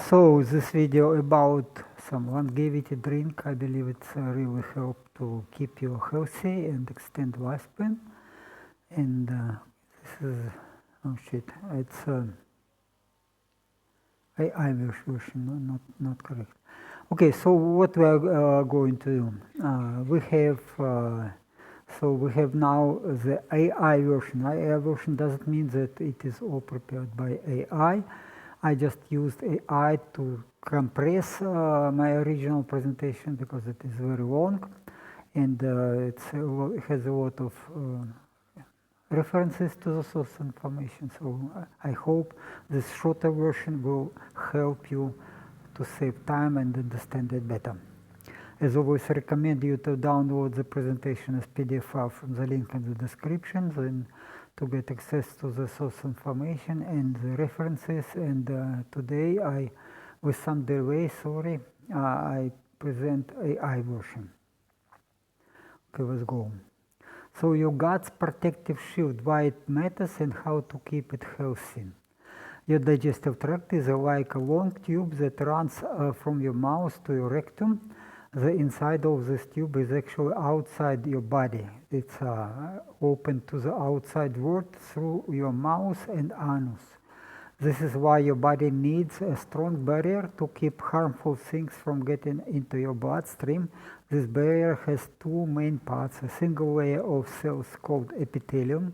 So this video about some longevity drink, I believe it's really help to keep you healthy and extend lifespan. And this is, oh shit, it's AI version, not correct. Okay, so what we are going to do, we have now the AI version. AI version doesn't mean that it is all prepared by AI. I just used AI to compress my original presentation because it is very long, and it has a lot of references to the source information. So I hope this shorter version will help you to save time and understand it better. As always, I recommend you to download the presentation as PDF file from the link in the description, then to get access to the source information and the references. And today, with some delay, sorry, I present AI version. Okay, let's go. So your gut's protective shield, why it matters and how to keep it healthy. Your digestive tract is like a long tube that runs from your mouth to your rectum. The inside of this tube is actually outside your body. It's open to the outside world through your mouth and anus. This is why your body needs a strong barrier to keep harmful things from getting into your bloodstream. This barrier has two main parts, a single layer of cells called epithelium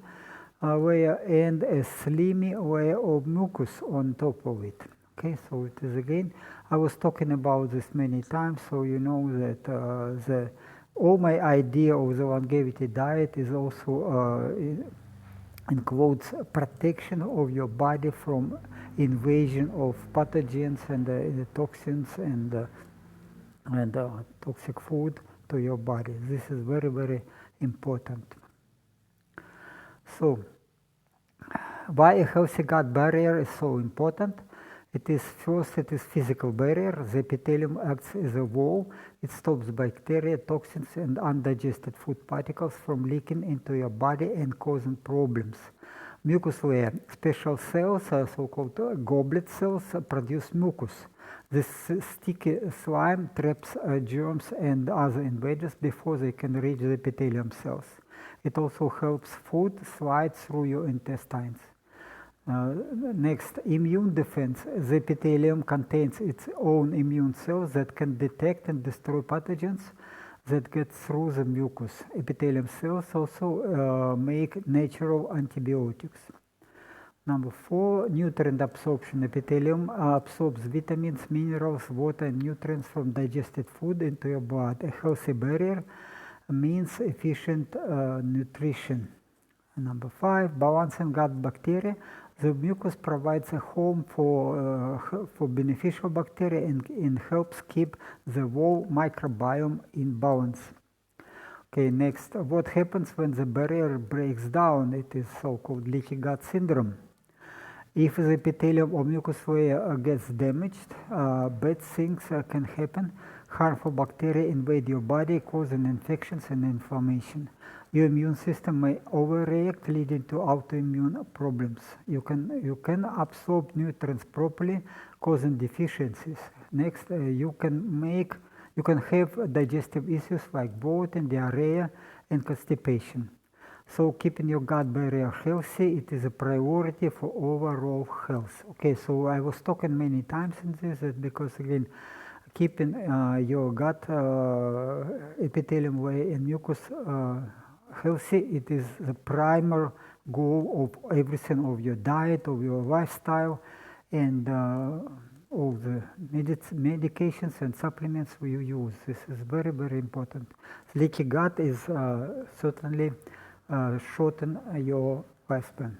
layer and a slimy layer of mucus on top of it. Okay, so it is again, I was talking about this many times, so you know that all my idea of the longevity diet is also includes protection of your body from invasion of pathogens and the toxins and toxic food to your body. This is very, very important. So, why a healthy gut barrier is so important? It is physical barrier. The epithelium acts as a wall. It stops bacteria, toxins, and undigested food particles from leaking into your body and causing problems. Mucus layer, special cells, so-called goblet cells, produce mucus. This sticky slime traps germs and other invaders before they can reach the epithelium cells. It also helps food slide through your intestines. Next, immune defense. The epithelium contains its own immune cells that can detect and destroy pathogens that get through the mucus. Epithelium cells also make natural antibiotics. Number 4, nutrient absorption. Epithelium absorbs vitamins, minerals, water, and nutrients from digested food into your blood. A healthy barrier means efficient nutrition. Number 5, balancing gut bacteria. The mucus provides a home for beneficial bacteria and helps keep the whole microbiome in balance. Okay, next, what happens when the barrier breaks down? It is so-called leaky gut syndrome. If the epithelium or mucus layer gets damaged, bad things can happen. Harmful bacteria invade your body, causing infections and inflammation. Your immune system may overreact, leading to autoimmune problems. You can absorb nutrients properly, causing deficiencies. Next, you can have digestive issues like bloating, diarrhea, and constipation. So keeping your gut barrier healthy, it is a priority for overall health. Okay, so I was talking many times in this because again, keeping your gut epithelium layer and mucus healthy, it is the primary goal of everything of your diet, of your lifestyle, and all the medications and supplements you use. This is very, very important. Leaky gut is certainly shorten your lifespan.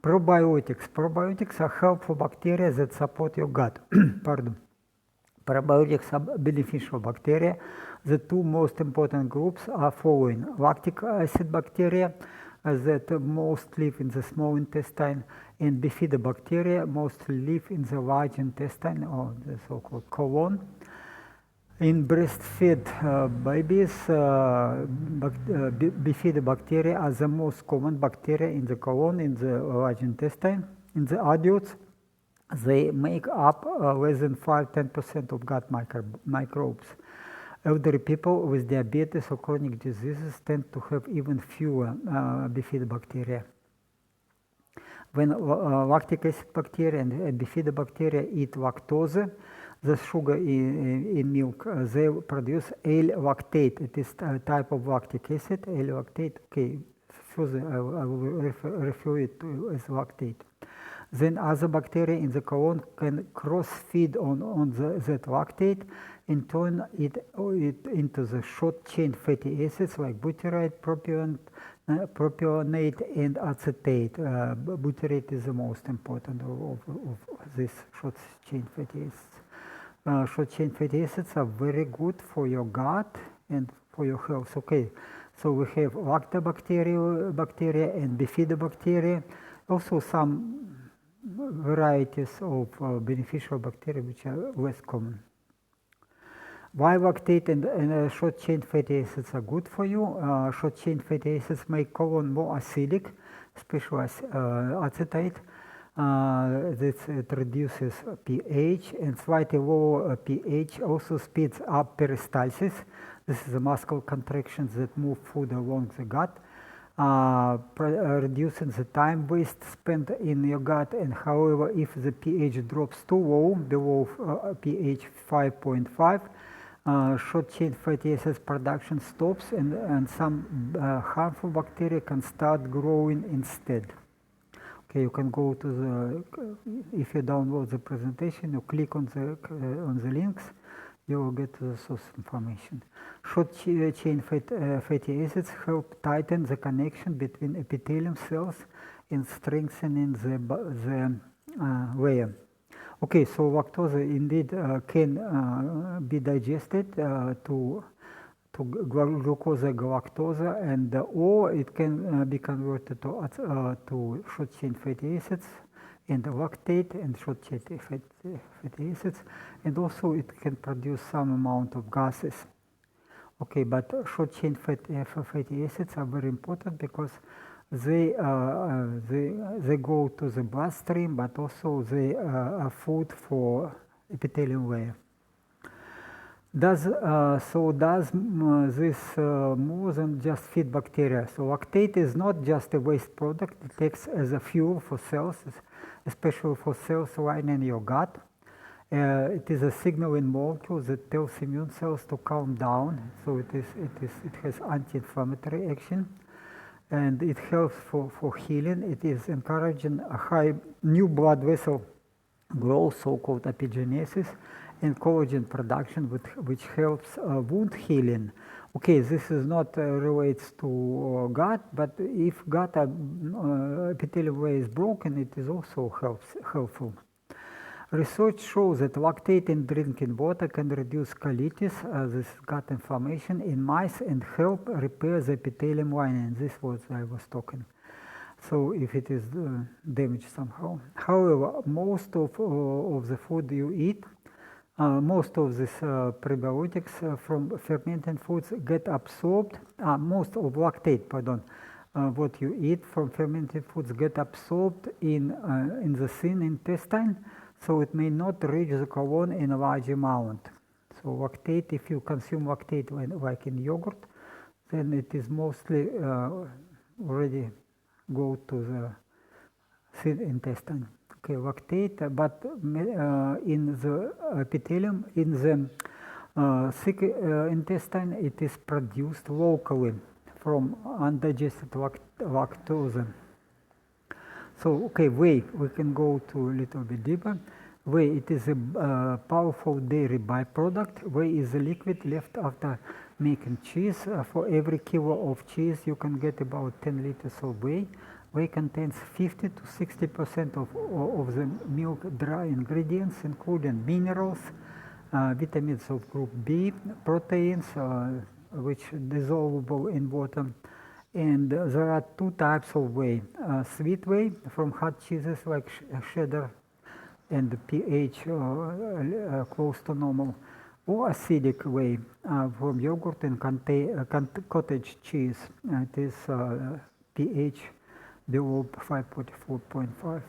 Probiotics. Probiotics are helpful bacteria that support your gut. Pardon. Probiotics are beneficial bacteria. The two most important groups are following: lactic acid bacteria that most live in the small intestine, and bifidobacteria mostly live in the large intestine, or the so-called colon. In breastfed babies, bifidobacteria are the most common bacteria in the colon, in the large intestine. In the adults, They make up less than 5–10% of gut microbes. Elderly people with diabetes or chronic diseases tend to have even fewer bifidobacteria. When lactic acid bacteria and bifidobacteria eat lactose, the sugar in milk, they produce L-lactate. It is a type of lactic acid, L-lactate. Okay, further I will refer it to as lactate. Then other bacteria in the colon can cross-feed on that lactate and turn it into the short-chain fatty acids like butyrate, propionate, and acetate. Butyrate is the most important of these short-chain fatty acids. Short-chain fatty acids are very good for your gut and for your health. Okay, so we have lactobacteria and bifidobacteria, also some varieties of beneficial bacteria which are less common. Why lactate and short-chain fatty acids are good for you? Short-chain fatty acids make colon more acidic, especially acetate. It reduces pH, and slightly lower pH also speeds up peristalsis. This is the muscle contractions that move food along the gut, reducing the time waste spent in your gut. And however, if the pH drops too low, below pH 5.5, short-chain fatty acids production stops, and some harmful bacteria can start growing instead. Okay, you can go to the, if you download the presentation, you click on the links, you will get to the source information. Short-chain fatty acids help tighten the connection between epithelium cells and strengthening the layer. Okay, so lactose indeed can be digested to glucose galactose, and or it can be converted to short-chain fatty acids and lactate and short-chain fatty acids, and also it can produce some amount of gases. Okay, but short-chain fatty acids are very important because they go to the bloodstream, but also they are food for epithelial layer. Does this more than just feed bacteria? So lactate is not just a waste product. It acts as a fuel for cells, especially for cells lining your gut. It is a signaling molecule that tells immune cells to calm down. So it has anti-inflammatory action, and it helps for healing. It is encouraging a high new blood vessel growth, so-called epigenesis, and collagen production, which helps wound healing. Okay, this is not relates to gut, but if gut epithelial layer is broken, it is also helpful. Research shows that lactate in drinking water can reduce colitis, this gut inflammation, in mice and help repair the epithelium lining. This was I was talking. So if it is damaged somehow. However, most of the food you eat, most of these prebiotics from fermented foods get absorbed, most of lactate, pardon, what you eat from fermented foods get absorbed in the thin intestine, so it may not reach the colon in a large amount. So lactate, if you consume lactate like in yogurt, then it is mostly already go to the thin intestine. Okay, lactate, but in the epithelium, in the thick intestine, it is produced locally from undigested lactose. So, okay, whey, we can go to a little bit deeper. Whey, it is a powerful dairy byproduct. Whey is a liquid left after making cheese. For every kilo of cheese, you can get about 10 liters of whey. Whey contains 50 to 60% of the milk dry ingredients, including minerals, vitamins of group B, proteins, which are dissolvable in water. And there are two types of whey: sweet whey from hard cheeses like cheddar and pH close to normal, or acidic whey from yogurt and cottage cheese. It is pH below 5.4.5.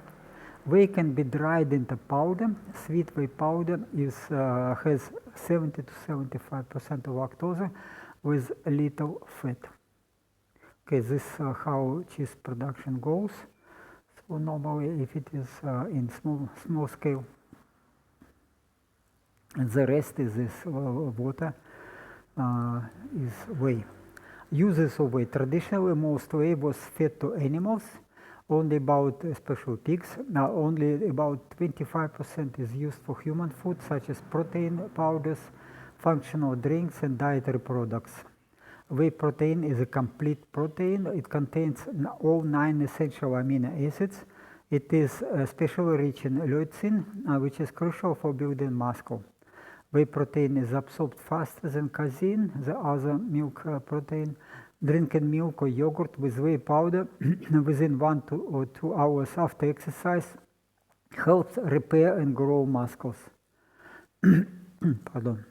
Whey can be dried into powder. Sweet whey powder has 70 to 75% of lactose with a little fat. Okay, this is how cheese production goes. So normally, if it is in small scale, and the rest is this water is whey. Uses of whey. Traditionally, most whey was fed to animals. Only about, especially pigs, now only about 25% is used for human food, such as protein powders, functional drinks, and dietary products. Whey protein is a complete protein. It contains all 9 essential amino acids. It is especially rich in leucine, which is crucial for building muscle. Whey protein is absorbed faster than casein, the other milk protein. Drinking milk or yogurt with whey powder within 1 or 2 hours after exercise helps repair and grow muscles. Pardon.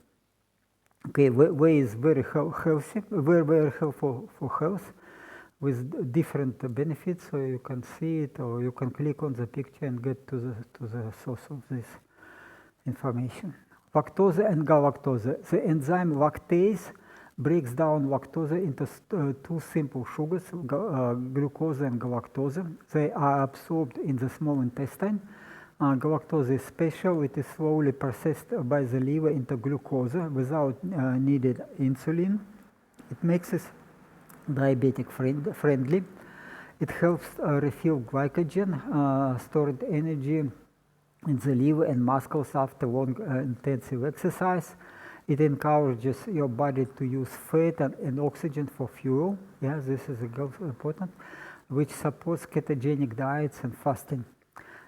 Okay, whey is very healthy, very helpful for health with different benefits. So you can see it, or you can click on the picture and get to the source of this information. Lactose and galactose. The enzyme lactase breaks down lactose into 2 simple sugars, glucose and galactose. They are absorbed in the small intestine. Galactose is special. It is slowly processed by the liver into glucose without needed insulin. It makes us diabetic friendly. It helps refill glycogen, stored energy in the liver and muscles after long intensive exercise. It encourages your body to use fat and oxygen for fuel. Yeah, this is important, which supports ketogenic diets and fasting.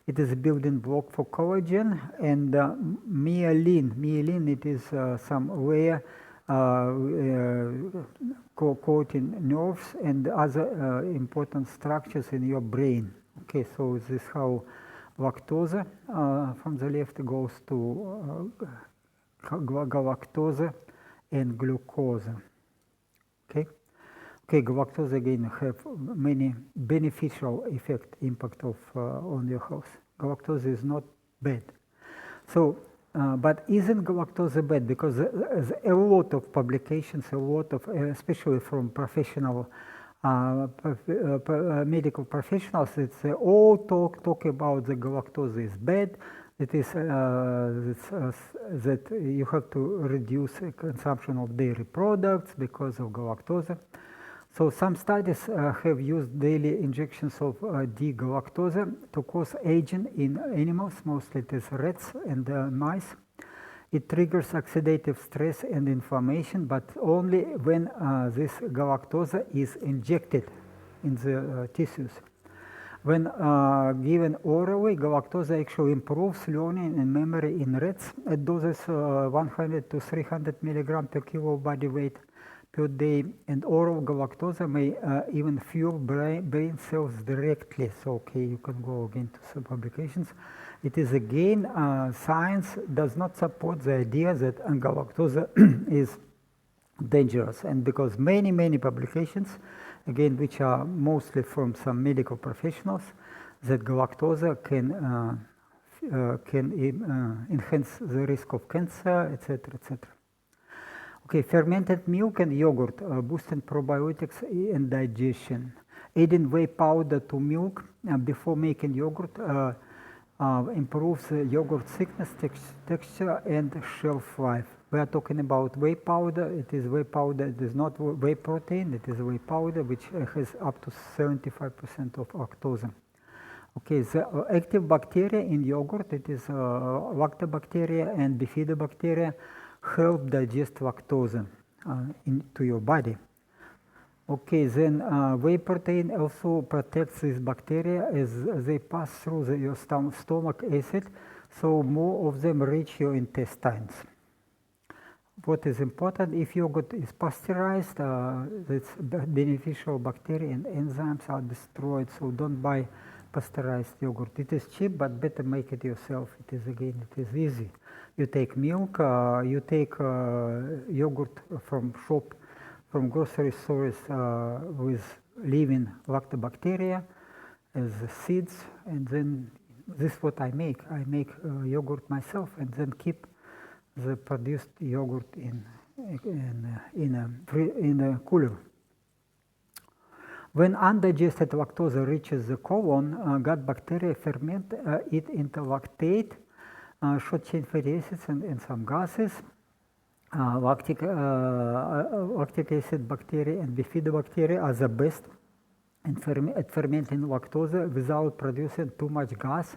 It is a building block for collagen and myelin. Myelin, it is some layer coating nerves and other important structures in your brain. Okay, so this is how lactose from the left goes to galactose and glucose. Okay, galactose again have many beneficial impact on your health. Galactose is not bad. So, but isn't galactose bad? Because there's a lot of publications, a lot of, especially from professional medical professionals, it's all talk about the galactose is bad. It is that you have to reduce consumption of dairy products because of galactose. So some studies have used daily injections of D-galactose to cause aging in animals, mostly it is rats and mice. It triggers oxidative stress and inflammation, but only when this galactose is injected in the tissues. When given orally, galactose actually improves learning and memory in rats at doses 100 to 300 milligram per kilo body weight per day, and oral galactose may even fuel brain cells directly. So, okay, you can go again to some publications. It is again, science does not support the idea that galactose is dangerous, and because many publications, again, which are mostly from some medical professionals, that galactose can enhance the risk of cancer, etc., etc. Okay, fermented milk and yogurt boosting probiotics and digestion. Adding whey powder to milk before making yogurt improves yogurt thickness, texture, and shelf life. We are talking about whey powder. It is whey powder. It is not whey protein. It is whey powder, which has up to 75% of lactose. Okay, the active bacteria in yogurt, it is lactobacteria and bifidobacteria, help digest lactose into your body. Okay, then whey protein also protects these bacteria as they pass through your stomach acid, so more of them reach your intestines. What is important, if yogurt is pasteurized, its beneficial bacteria and enzymes are destroyed, so don't buy pasteurized yogurt. It is cheap, but better make it yourself. It is easy. You take milk, you take yogurt from grocery stores with living lactobacteria as seeds, and then this is what I make. I make yogurt myself and then keep the produced yogurt in a cooler. When undigested lactose reaches the colon, gut bacteria ferment it into lactate, short-chain fatty acids, and some gases. Lactic acid bacteria and bifidobacteria are the best at fermenting lactose without producing too much gas,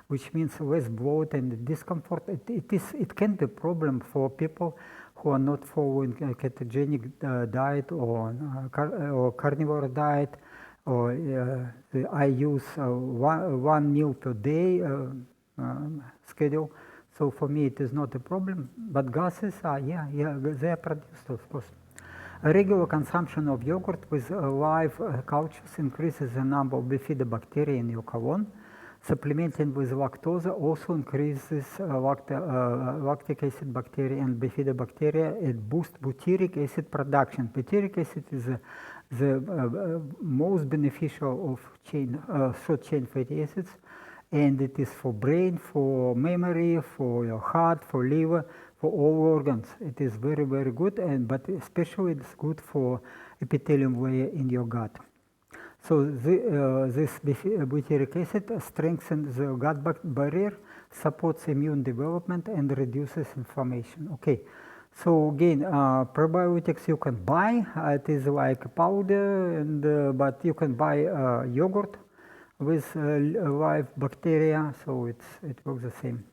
which means less bloat and discomfort. It can be a problem for people who are not following a ketogenic diet or carnivore diet, or I use one meal per day schedule. So for me it is not a problem, but gases are, they are produced, of course. A regular consumption of yogurt with live cultures increases the number of bifidobacteria in your colon. Supplementing with lactose also increases lactic acid bacteria and bifidobacteria. It boosts butyric acid production. Butyric acid is the most beneficial of short-chain fatty acids, and it is for brain, for memory, for your heart, for liver, for all organs. It is very, very good, but especially it's good for epithelium layer in your gut. So this butyric acid strengthens the gut barrier, supports immune development, and reduces inflammation. Okay, so again, probiotics you can buy. It is like powder, but you can buy yogurt with live bacteria, so it works the same.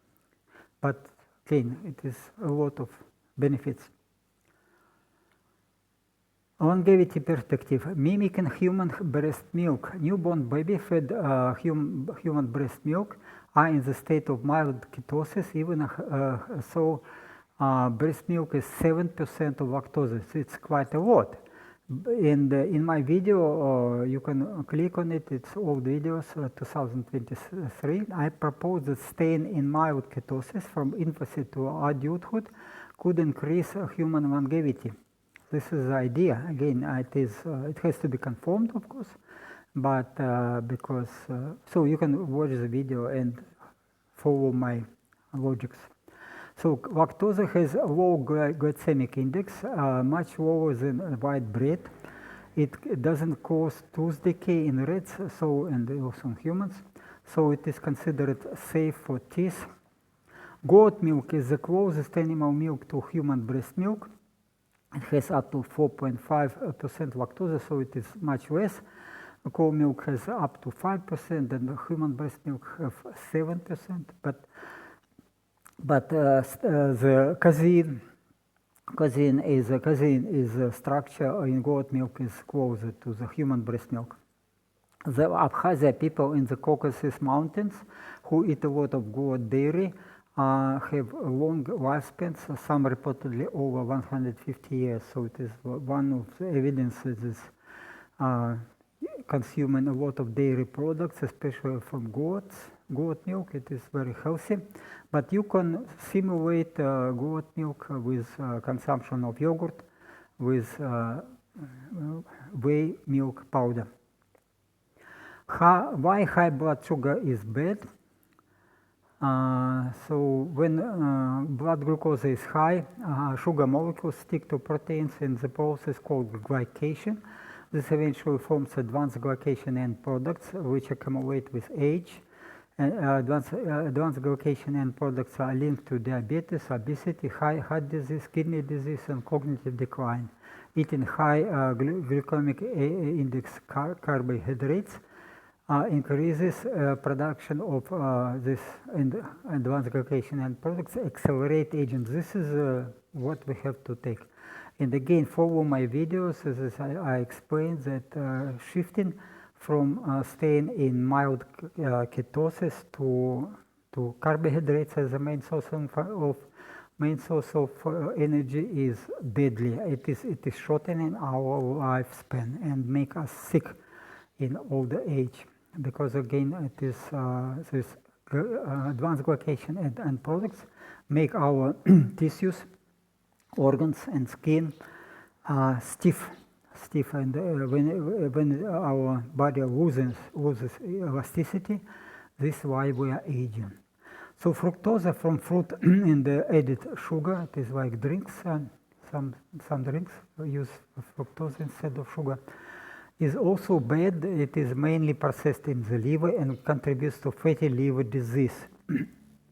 But again, it is a lot of benefits. Longevity perspective, mimicking human breast milk. Newborn baby fed human breast milk are in the state of mild ketosis, even so breast milk is 7% of lactose. It's quite a lot. And in my video, you can click on it, it's old videos, 2023. I propose that staying in mild ketosis from infancy to adulthood could increase human longevity. This is the idea. Again, it has to be confirmed, of course, but because so you can watch the video and follow my logics. So lactose has a low glycemic index, much lower than white bread. It doesn't cause tooth decay in rats, and also in humans. So it is considered safe for teeth. Goat milk is the closest animal milk to human breast milk. It has up to 4.5% lactose, so it is much less. Cow milk has up to 5%, and human breast milk have 7%. But the casein is a structure in goat milk is closer to the human breast milk. The Abkhazia people in the Caucasus Mountains who eat a lot of goat dairy have long lifespans, some reportedly over 150 years. So it is one of the evidences consuming a lot of dairy products, especially from goat milk. It is very healthy. But you can simulate goat milk with consumption of yogurt with whey milk powder. Why high blood sugar is bad? So when blood glucose is high, sugar molecules stick to proteins in the process called glycation. This eventually forms advanced glycation end products, which accumulate with age. Advanced glycation end products are linked to diabetes, obesity, heart disease, kidney disease, and cognitive decline. Eating high glycemic index carbohydrates increases production of this advanced glycation end products, accelerate aging. This is what we have to take. And again, follow my videos as I explained that shifting from staying in mild ketosis to carbohydrates as the main source of energy is deadly. It is shortening our lifespan and make us sick in older age, because again it is this advanced glycation and products make our tissues, organs, and skin stiff, and when our body loses elasticity, This is why we are aging. So fructose from fruit in the added sugar, it is like drinks, some drinks use fructose instead of sugar, is also bad. It is mainly processed in the liver and contributes to fatty liver disease.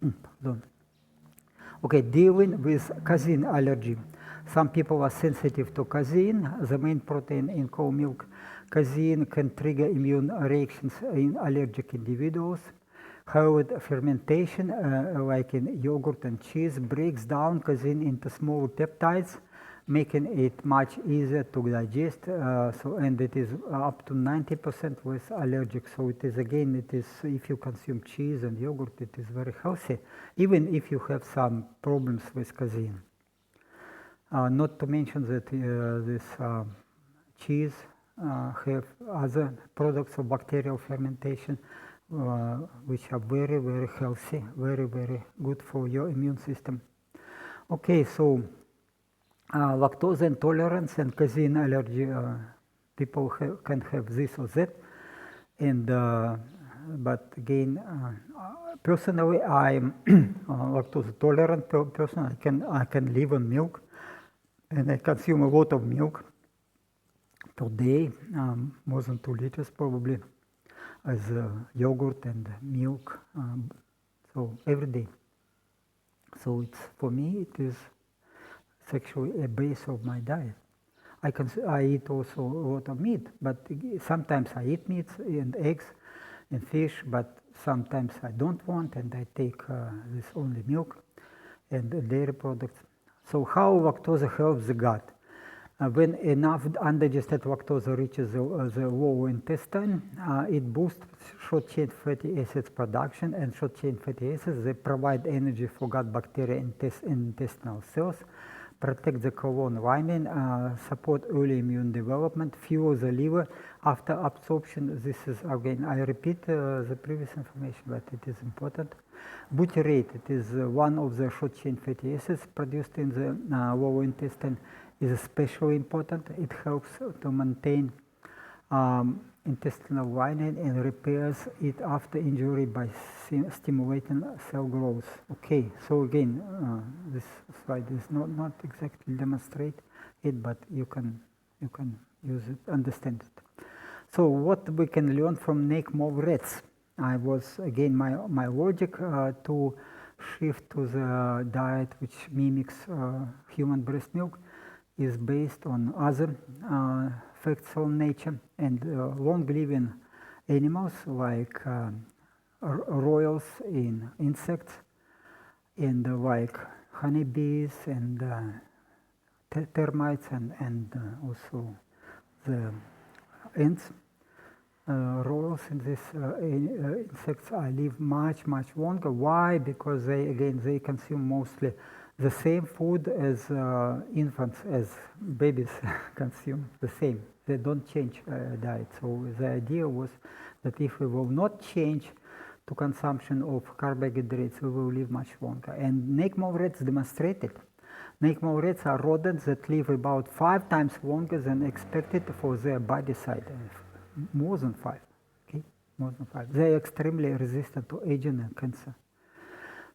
Pardon. Okay, dealing with casein allergy. Some people are sensitive to casein, the main protein in cow milk. Casein can trigger immune reactions in allergic individuals. However, fermentation, like in yogurt and cheese, breaks down casein into small peptides, making it much easier to digest. And it is up to 90% less allergic. So it is, again, it is, if you consume cheese and yogurt, it is very healthy, even if you have some problems with casein. Not to mention that this cheese have other products of bacterial fermentation, which are very, very healthy, very, very good for your immune system. Okay, so lactose intolerance and casein allergy, people can have this or that. And but again, personally, I'm lactose tolerant person. I can live on milk, and I consume a lot of milk per day, more than 2 liters probably, as yogurt and milk, so every day. So it's, for me, it is actually a base of my diet. I eat also a lot of meat, but sometimes I eat meat and eggs and fish, but sometimes I don't want, and I take this only milk and dairy products. So how lactose helps the gut? When enough undigested lactose reaches the lower intestine, it boosts short-chain fatty acids production, and short-chain fatty acids, they provide energy for gut bacteria in intestinal cells, protect the colon lining, support early immune development, fuel the liver after absorption. This is, again, I repeat the previous information, but it is important. Butyrate, it is one of the short-chain fatty acids produced in the lower intestine, is especially important. It helps to maintain intestinal lining and repairs it after injury by stimulating cell growth. Okay, so again, this slide is not exactly demonstrate it, but you can use it, understand it. So what we can learn from NACMO rats? I was, again, my logic to shift to the diet which mimics human breast milk is based on other facts from nature, and long-living animals like royals in insects, and like honeybees and termites, and also the ants. Royals in these insects live much longer. Why? Because they consume mostly the same food as infants, as babies consume the same. They don't change diet. So the idea was that if we will not change to consumption of carbohydrates, we will live much longer. And NACMO rats demonstrated. NACMO rats are rodents that live about 5 times longer than expected for their body size. More than 5. Okay, more than 5. They are extremely resistant to aging and cancer.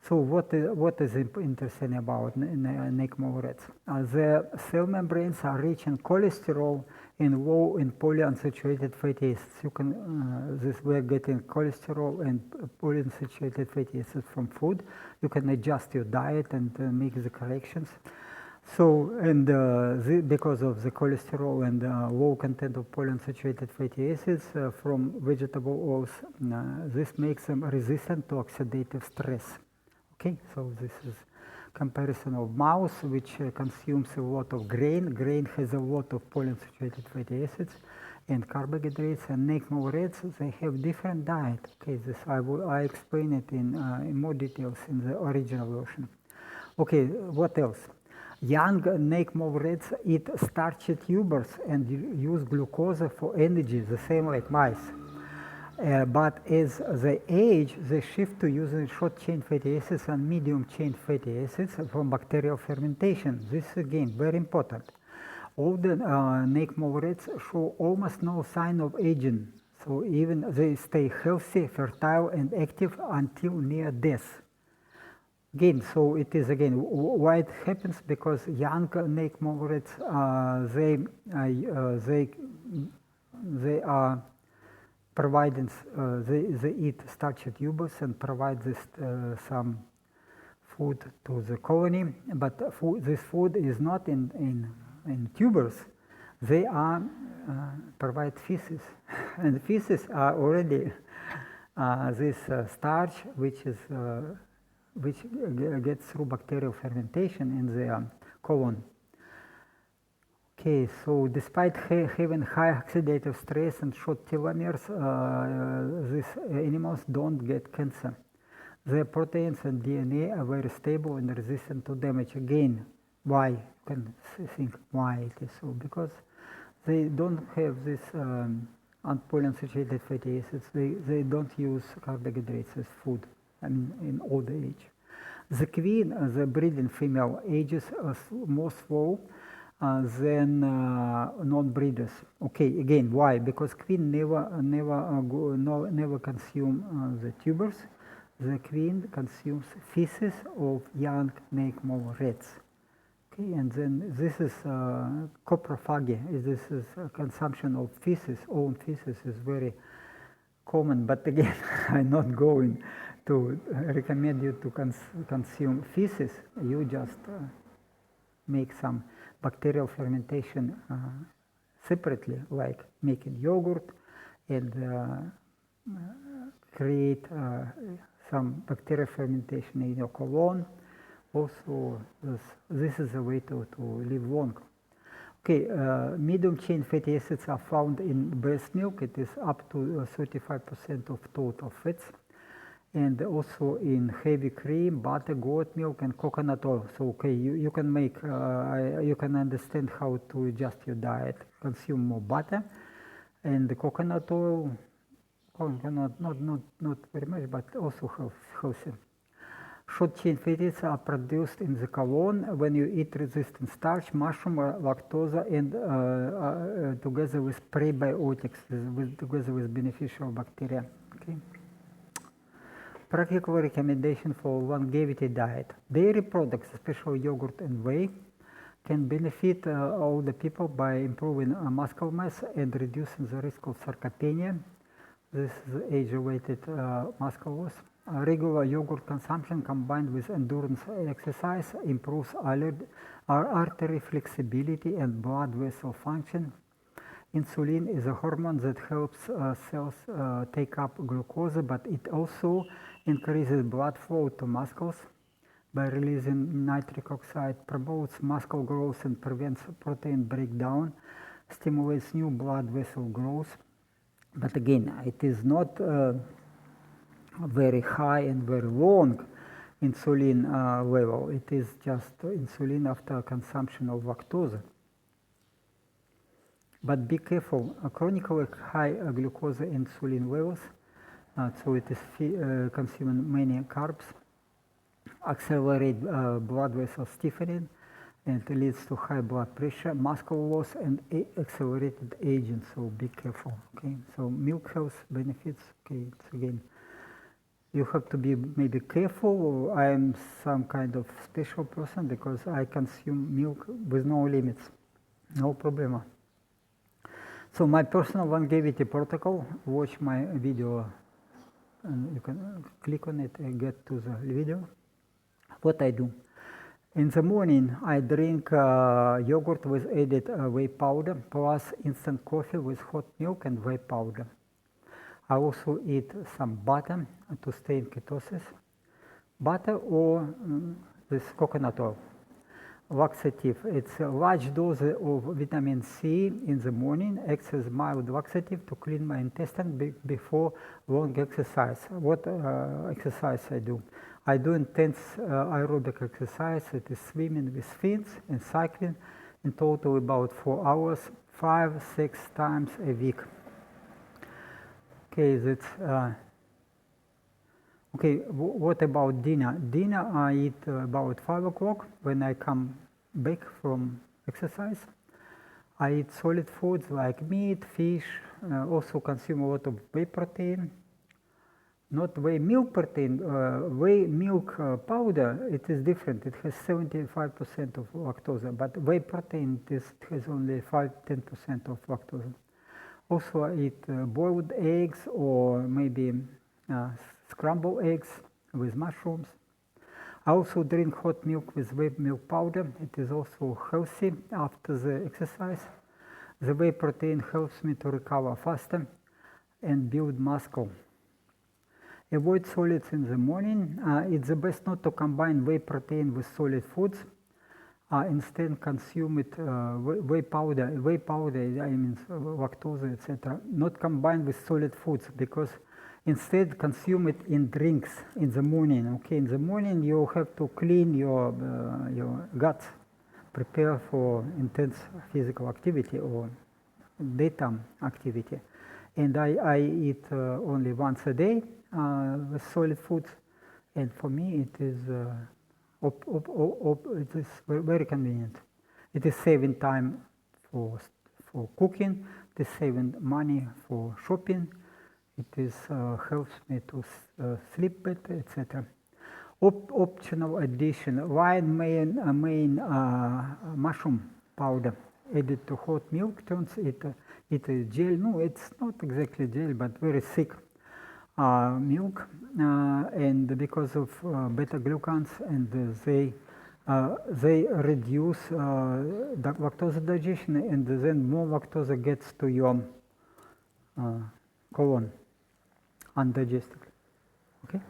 So what is interesting about NACMO rats? The cell membranes are rich in cholesterol and low in polyunsaturated fatty acids. You can we're getting cholesterol and polyunsaturated fatty acids from food. You can adjust your diet and make the corrections. So, and because of the cholesterol and low content of polyunsaturated fatty acids from vegetable oils, this makes them resistant to oxidative stress. Okay, so this is comparison of mouse, which consumes a lot of grain. Grain has a lot of polyunsaturated fatty acids and carbohydrates, and NACMO rats, they have different diet. Okay, this I explain it in more details in the original version. Okay, what else? Young NACMO rats eat starchy tubers and use glucose for energy, the same like mice. But as they age, they shift to using short-chain fatty acids and medium-chain fatty acids from bacterial fermentation. This is, again, very important. All the NACMO rats show almost no sign of aging. So even they stay healthy, fertile, and active until near death. Again, so it is again why it happens, because young snake mollets they are providing they eat starchy tubers and provide this some food to the colony, but this food is not in tubers. They are provide feces, and feces are already this starch which gets through bacterial fermentation in the colon. Okay, so despite having high oxidative stress and short telomeres, these animals don't get cancer. Their proteins and DNA are very stable and resistant to damage. Again, why? You can think why it is so. Because they don't have this unpolyunsaturated fatty acids. They don't use carbohydrates as food, I mean, in old age. The queen, the breeding female, ages more slow than non-breeders. Okay, again, why? Because queen never consume the tubers. The queen consumes feces of young snake molar rats. Okay, and then this is coprophagy. This is consumption of feces. Own feces is very common, but again, I'm not going to recommend you to consume feces. You just make some bacterial fermentation separately, like making yogurt and create some bacterial fermentation in your colon. Also, this is a way to live long. Okay, medium chain fatty acids are found in breast milk. It is up to 35% of total fats, and also in heavy cream, butter, goat milk, and coconut oil. So, okay, you can make, you can understand how to adjust your diet. Consume more butter, and the coconut oil. Not very much, but also healthy. Short chain fatty acids are produced in the colon when you eat resistant starch, mushroom, or lactose, and together with prebiotics, together with beneficial bacteria. Okay. Practical recommendation for longevity diet. Dairy products, especially yogurt and whey, can benefit older people by improving muscle mass and reducing the risk of sarcopenia. This is age-related muscle loss. Regular yogurt consumption combined with endurance exercise improves artery flexibility and blood vessel function. Insulin is a hormone that helps cells take up glucose, but it also increases blood flow to muscles by releasing nitric oxide, promotes muscle growth and prevents protein breakdown, stimulates new blood vessel growth. But again, it is not very high and very long insulin level. It is just insulin after consumption of lactose. But be careful, chronically high glucose insulin levels, so it is consuming many carbs, accelerate blood vessel stiffening, and it leads to high blood pressure, muscle loss, and accelerated aging, so be careful. Okay, so milk health benefits. Okay, it's again, you have to be maybe careful. I am some kind of special person because I consume milk with no limits, no problema. So my personal longevity protocol, watch my video and you can click on it and get to the video. What I do. In the morning, I drink yogurt with added whey powder plus instant coffee with hot milk and whey powder. I also eat some butter to stay in ketosis. Butter or this coconut oil. Laxative. It's a large dose of vitamin C in the morning, acts as mild laxative to clean my intestine before long exercise. What exercise I do? I do intense aerobic exercise. It is swimming with fins and cycling, in total about 4 hours, 5-6 times a week. Okay, that's okay. What about dinner? Dinner I eat about 5 o'clock when I come back from exercise. I eat solid foods like meat, fish, also consume a lot of whey protein. Not whey milk protein, whey milk powder, it is different. It has 75% of lactose, but whey protein it has only 5-10% of lactose. Also I eat boiled eggs or maybe scrambled eggs with mushrooms. I also drink hot milk with whey milk powder. It is also healthy after the exercise. The whey protein helps me to recover faster and build muscle. Avoid solids in the morning. It's the best not to combine whey protein with solid foods. Instead, consume it whey powder. Whey powder, I mean lactose, etc. Not combined with solid foods, because instead consume it in drinks in the morning. Okay, in the morning you have to clean your gut, prepare for intense physical activity or daytime activity. And I eat only once a day with solid foods, and for me it is very convenient. It is saving time for cooking. It is saving money for shopping. It is helps me to sleep better, etc. Optional addition: wine main mushroom powder added to hot milk turns it a gel. No, it's not exactly gel, but very thick milk, and because of beta glucans, and they reduce the lactose digestion, and then more lactose gets to your colon undigested. Okay,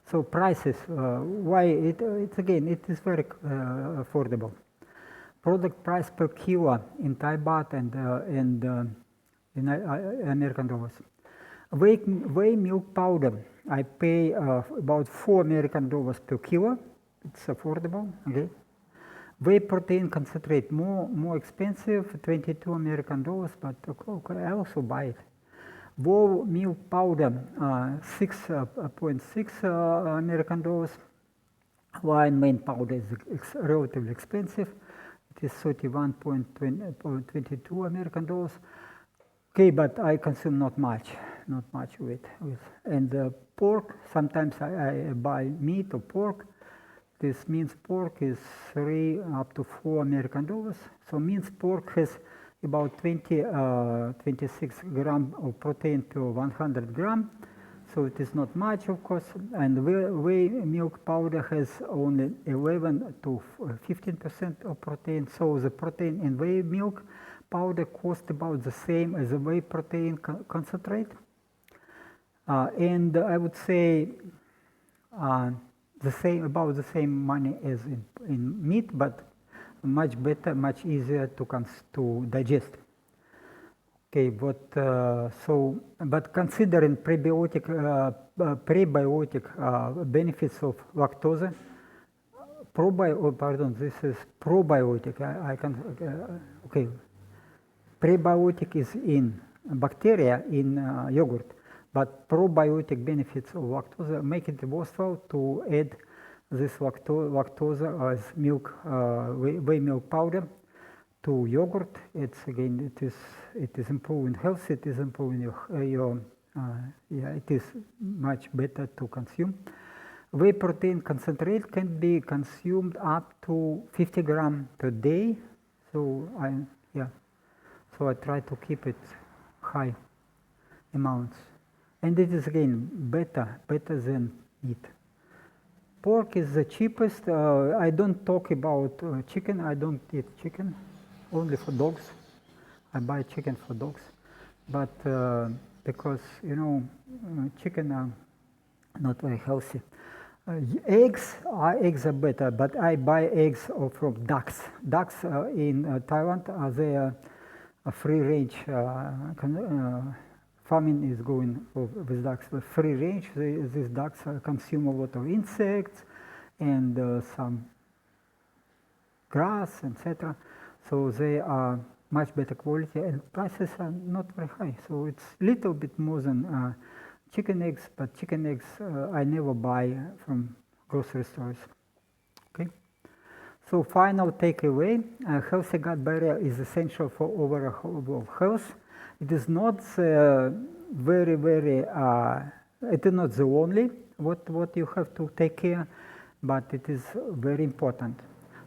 so prices, why it's again, it is very affordable. Product price per kilo in Thai baht and in American dollars. Whey milk powder, I pay about $4 per kilo. It's affordable. Okay. Whey protein concentrate more expensive, $22, but okay, I also buy it. Whole milk powder, $6.6 American. Wine main powder is relatively expensive. It is $31.22 American. Okay, but I consume not much of it. And pork, sometimes I buy meat or pork. This minced pork is $3 up to $4 American. So minced pork has about 26 grams of protein per 100 grams. So it is not much, of course. And whey milk powder has only 11 to 15% of protein. So the protein in whey milk powder costs about the same as the whey protein concentrate. And I would say about the same money as in meat, but much better, much easier to digest. Okay, but considering prebiotic benefits of lactose, this is probiotic. Okay, prebiotic is in bacteria in yogurt, but probiotic benefits of lactose make it worthwhile to add this lactose as milk, whey milk powder to yogurt. It's again, it is improving health. It is improving it is much better to consume. Whey protein concentrate can be consumed up to 50 grams per day. So I try to keep it high amounts, and it is again better than meat. Pork is the cheapest. I don't talk about chicken. I don't eat chicken, only for dogs. I buy chicken for dogs, but because chicken are not very healthy. Eggs are better, but I buy eggs from ducks. Ducks in Thailand they are a free range. Farming is going with ducks, but free range. These ducks consume a lot of insects and some grass, etc. So they are much better quality, and prices are not very high. So it's a little bit more than chicken eggs, but chicken eggs I never buy from grocery stores. Okay. So final takeaway, healthy gut barrier is essential for overall health. It is not very, it is not the only what you have to take care, but it is very important.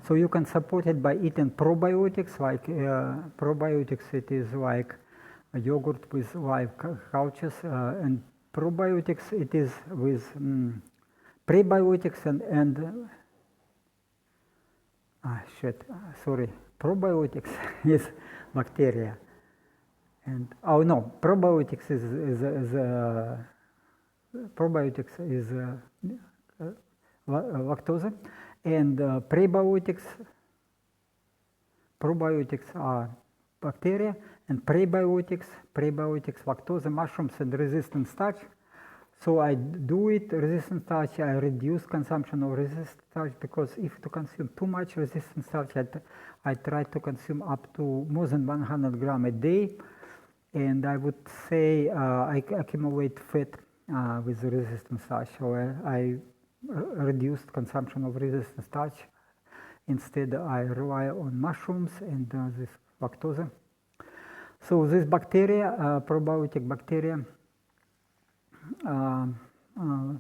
So you can support it by eating probiotics, like probiotics, it is like a yogurt with live cultures, and probiotics, it is with prebiotics and probiotics is bacteria. And probiotics is lactose, and probiotics are bacteria, and prebiotics lactose, mushrooms, and resistant starch. So I do it resistant starch. I reduce consumption of resistant starch, because if to consume too much resistant starch, I try to consume up to more than 100 grams a day, and I would say I accumulate fat with the resistant starch. So I reduced consumption of resistant starch. Instead, I rely on mushrooms and this lactose. So this bacteria, probiotic bacteria,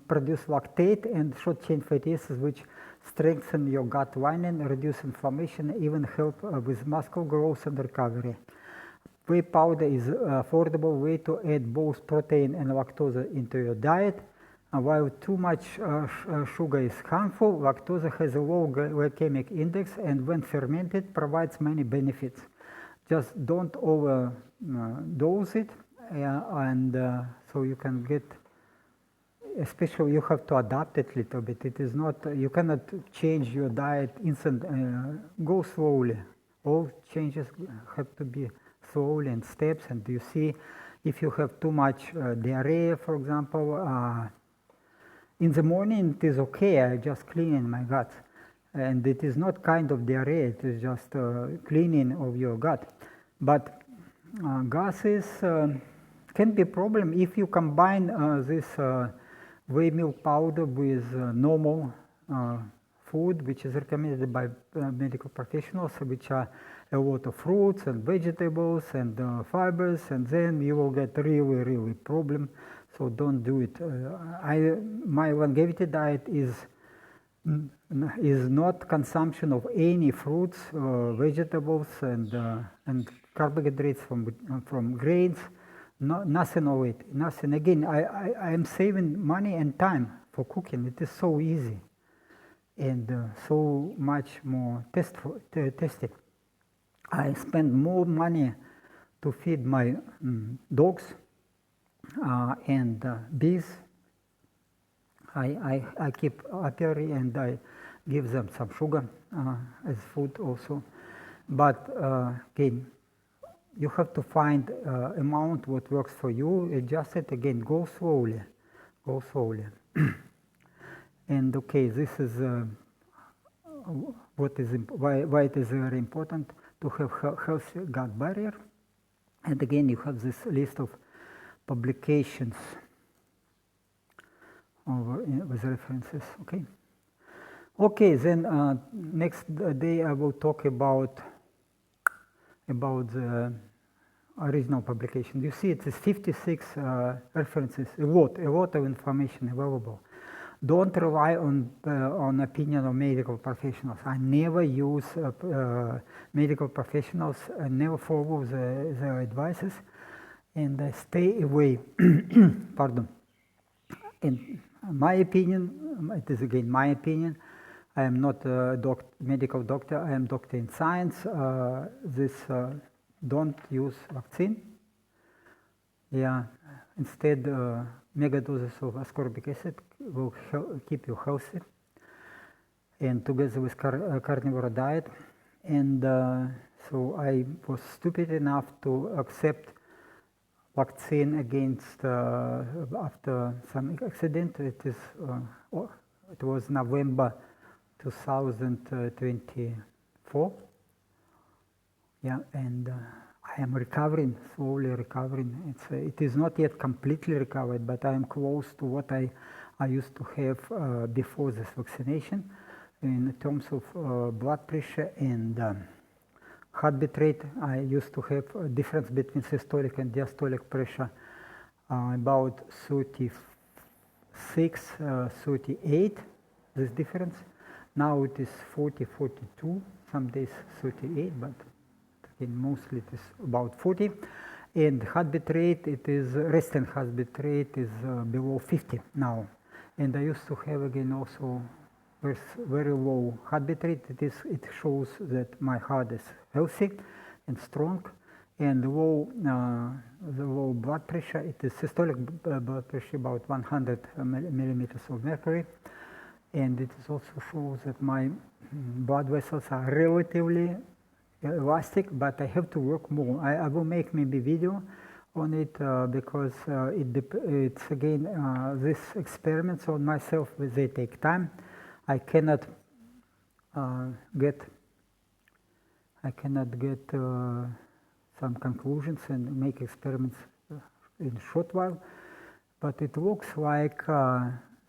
produce lactate and short-chain fatty acids, which strengthen your gut lining, reduce inflammation, even help with muscle growth and recovery. Whey powder is an affordable way to add both protein and lactose into your diet. While too much sugar is harmful, lactose has a low glycemic index, and when fermented, provides many benefits. Just don't overdose it, and so you can get, especially you have to adapt it a little bit. It is not, you cannot change your diet instant, go slowly. All changes have to be slowly in steps, and you see if you have too much diarrhea, for example, in the morning it is okay, I just clean my gut. And it is not kind of diarrhea, it is just cleaning of your gut. But gases can be a problem if you combine this whey milk powder with normal food, which is recommended by medical professionals, which are a lot of fruits and vegetables and fibers, and then you will get really problem. So don't do it. My longevity diet is not consumption of any fruits, vegetables, and carbohydrates from grains. Nothing of it. Nothing. Again, I am saving money and time for cooking. It is so easy and so much more tasty. I spend more money to feed my dogs and bees. I keep apiary and I give them some sugar as food also. But again, you have to find amount what works for you, adjust it, again, go slowly. And okay, this is why it is very important to have healthy gut barrier. And again, you have this list of publications with references, okay, then next day I will talk about the original publication. You see it is 56 references, a lot of information available. Don't rely on opinion of medical professionals. I never use medical professionals, I never follow their advices, and I stay away. Pardon. In my opinion, it is again my opinion, I am not a medical doctor, I am doctor in science. Don't use vaccine. Instead, megadoses of ascorbic acid will keep you healthy, and together with carnivore diet. And so I was stupid enough to accept vaccine against after some accident. It was November 2024. And I am recovering, slowly recovering. It is not yet completely recovered, but I am close to what I used to have before this vaccination. in terms of blood pressure and heartbeat rate. I used to have a difference between systolic and diastolic pressure about 36, 38, this difference. Now it is 40, 42, some days 38, but again, mostly it is about 40. And heartbeat rate, it is resting heartbeat rate is below 50 now. And I used to have again also very low heartbeat rate. It shows that my heart is healthy and strong. And the low blood pressure, it is systolic blood pressure about 100 millimeters of mercury. And it is also shows that my blood vessels are relatively elastic, but I have to work more. I will make maybe video on it because it's again these experiments on myself, they take time. I cannot get some conclusions and make experiments in a short while, but it looks like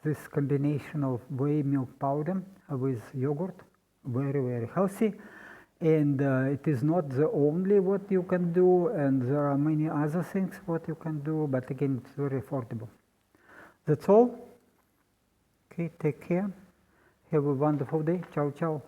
this combination of whey milk powder with yogurt, very healthy. And it is not the only what you can do, and there are many other things what you can do, but again, it's very affordable. That's all. Okay, take care. Have a wonderful day. Ciao, ciao.